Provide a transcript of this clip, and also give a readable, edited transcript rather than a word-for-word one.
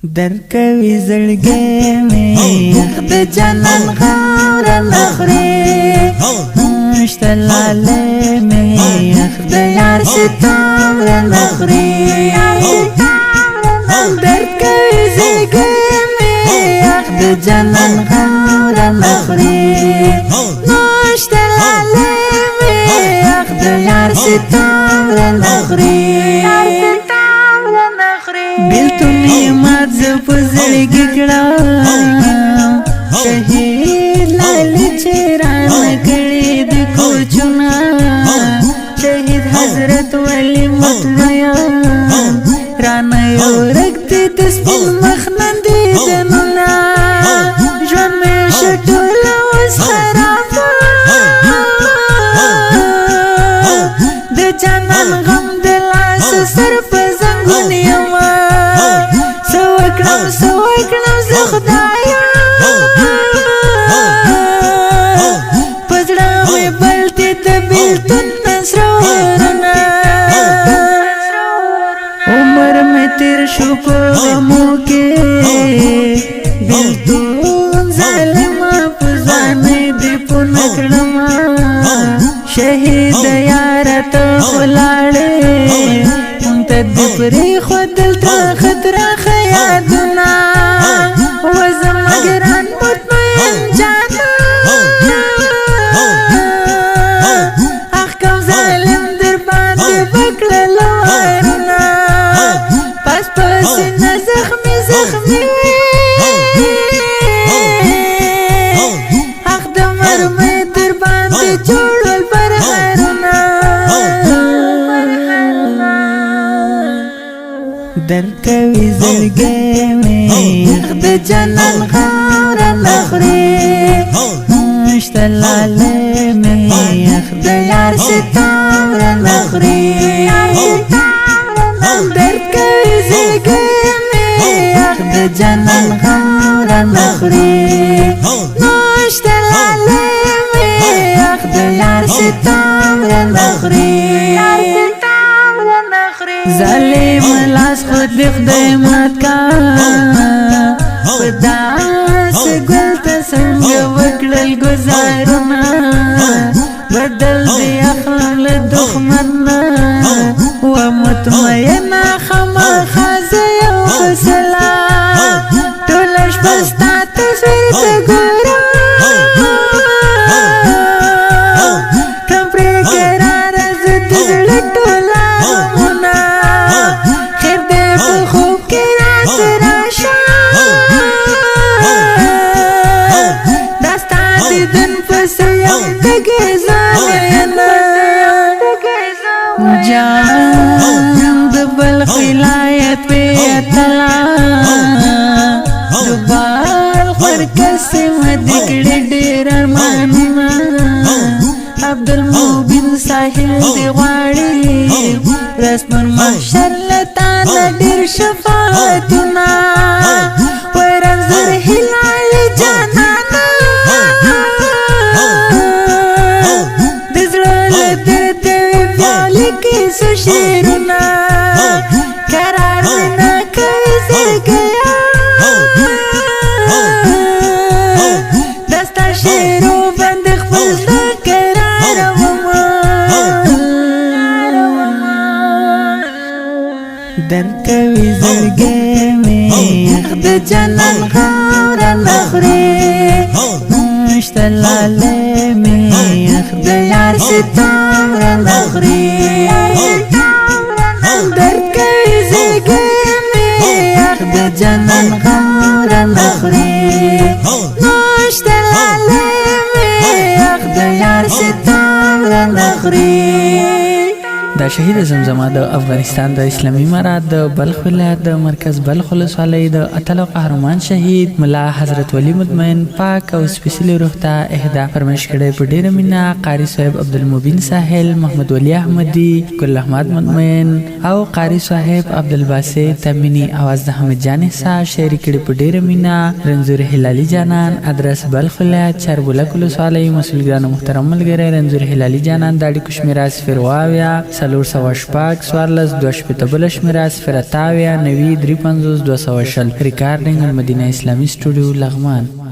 درکوي زړګی مې یخ د جانان خاوره نخوري شته لالی مې یخ د یار ستوره نخوري درکوي زړګی مې یخ د جانان خاوره نخوري شته لالی مې یخ د یار ستوره نخوري بیلتونی مات زه په زړګي کړم شهید لالی چې رانه کړي د کوچونه شهید حضرت ولی مطمئن رانه یو رګدې د سپین مخ نندېدنونه ژوند مې ښه ټوله اوس خرابه د جانان غم د لاسه سر په زنګون یمه سوکړم زه خدایا پزړه مې بلتې د بیلتون سرورونه عمر مې تیر شو په غمو کې بیلتون ظالمه په ځوانۍ دې پونه کړمه شهید یاره ته ولاړې مونږ ته دې پرېښودل ترخه ترخه یادونه وزما ګران مطمئن جانه اخ کوم ظالم در باندې وکړل وارونه پس په سینه زخمي زخمي اخ د مرمۍ در باندې جوړول برغرونه درکوي زړګی مې یخ د جانان خاوره نخوري شته لالی مې یخ د یار ستوره نخوري درکوي زړګی مې یخ د جانان خاوره نخوري شته لالی مې یخ د یار ستوره نخوري ظالم لاس خود دی خدای مات کا په داسې ګل ته څنګه وکړل ګزارونه بدل دی اخلم له دښمن نه و مطمئنه خامخا زه یو فیصله ټوله شپه ستا تصویر ته ګورم کړم پرې قراره زه د زړه ټوله جان د بلخ ولایت په اتلا دوبال خرکس مدې کړې ډېر ارمانونه عبدالموبین ساحل دی غواړي رسم محشر لتا ډېر شفاعتونه ورنځر هلال جانانا د زړه له درده لیکي څو شعرونه قرار مې نه کوي زړګیه دا ستا شعرو باندې خپل زړه قرارومه درکوي زړګی مې یخ د جانان خاوره نخوري شته لالی مې یخ د یار ستوره نخوري درکوي زړګی مې یخ د جانان خاوره نخوري شته لالی مې یخ د یار ستوره نخوري دا شهید زمزمه د افغانستان د اسلامي امارات د بلخ ولایت د مرکز بلخ ولسوالۍ د اتل قهرمان شهید ملا حضرت ولی مطمئن پاک او سپیڅلي روح ته اهدا فرمایش کړی په ډېره مینه قاري صاحب عبدالمبین ساحل محمد ولی احمدي ګل احمد مطمئن او قاري صاحب عبدالباسط تمینی اواز د حمید جان احساس شاعري کړي په ډېره مینه رنځور هلالي جانان ادرس بلخ ولایت چاربولک ولسوالۍ مسؤل ګرانو محترم ملګری رنځور هلالي جانان د اړیکو شمیره 0 اویا 4 414 2 شمېره 0 90 350 200 ریکارډینګ المدینه اسلامي سټوډیو لغمان.